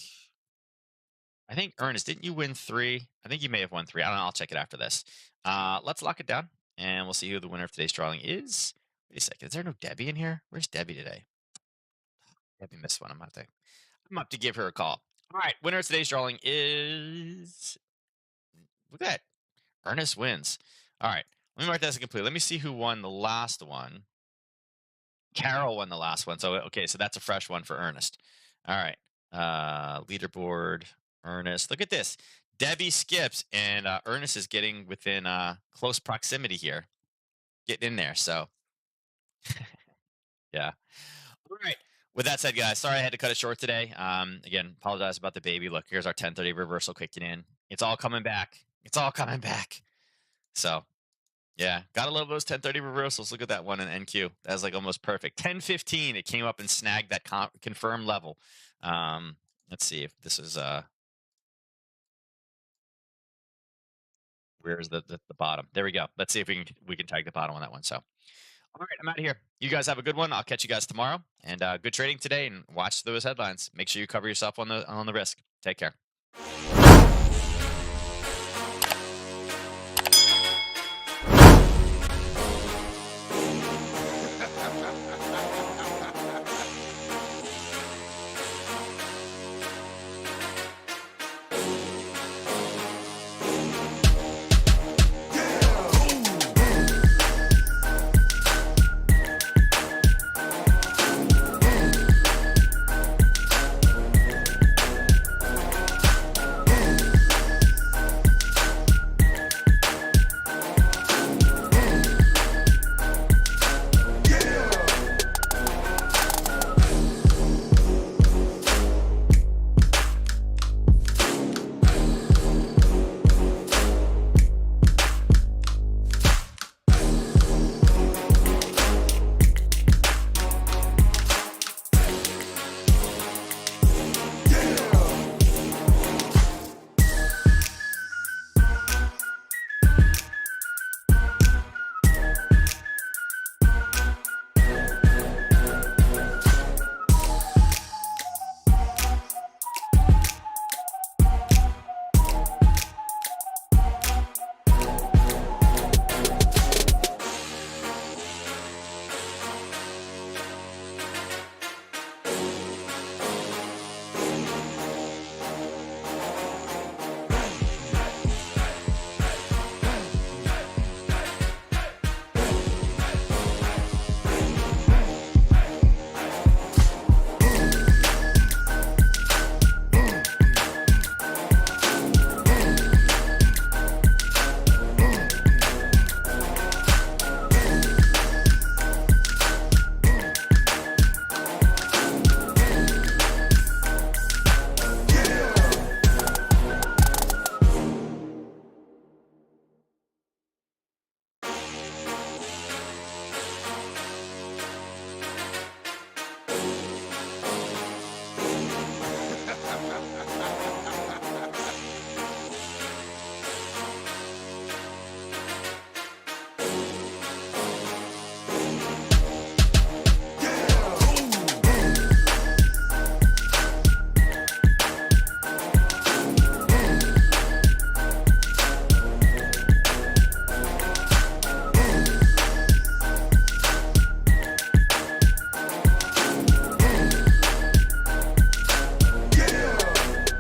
Ernest, didn't you win 3? I think you may have won 3. I don't know. I'll check it after this. Let's lock it down, and we'll see who the winner of today's drawing is. Wait a second. Is there no Debbie in here? Where's Debbie today? Debbie missed one. I'm up to give her a call. All right. Winner of today's drawing is. Look at that. Ernest wins. All right. Let me mark that as complete. Let me see who won the last one. Carol won the last one. So okay, so that's a fresh one for Ernest. All right. Leaderboard, Ernest. Look at this. Debbie skips, and Ernest is getting within close proximity here. Getting in there. So yeah. All right. With that said, guys, sorry I had to cut it short today. Again, apologize about the baby. Look, here's our 1030 reversal kicking in. It's all coming back. It's all coming back. So yeah, gotta love those 1030 reversals. Look at that one in NQ. That was like almost perfect. 1015, it came up and snagged that confirmed level. Let's see if this is where's the bottom? There we go. Let's see if we can tag the bottom on that one. So, all right, I'm out of here. You guys have a good one. I'll catch you guys tomorrow. And good trading today. And watch those headlines. Make sure you cover yourself on the risk. Take care.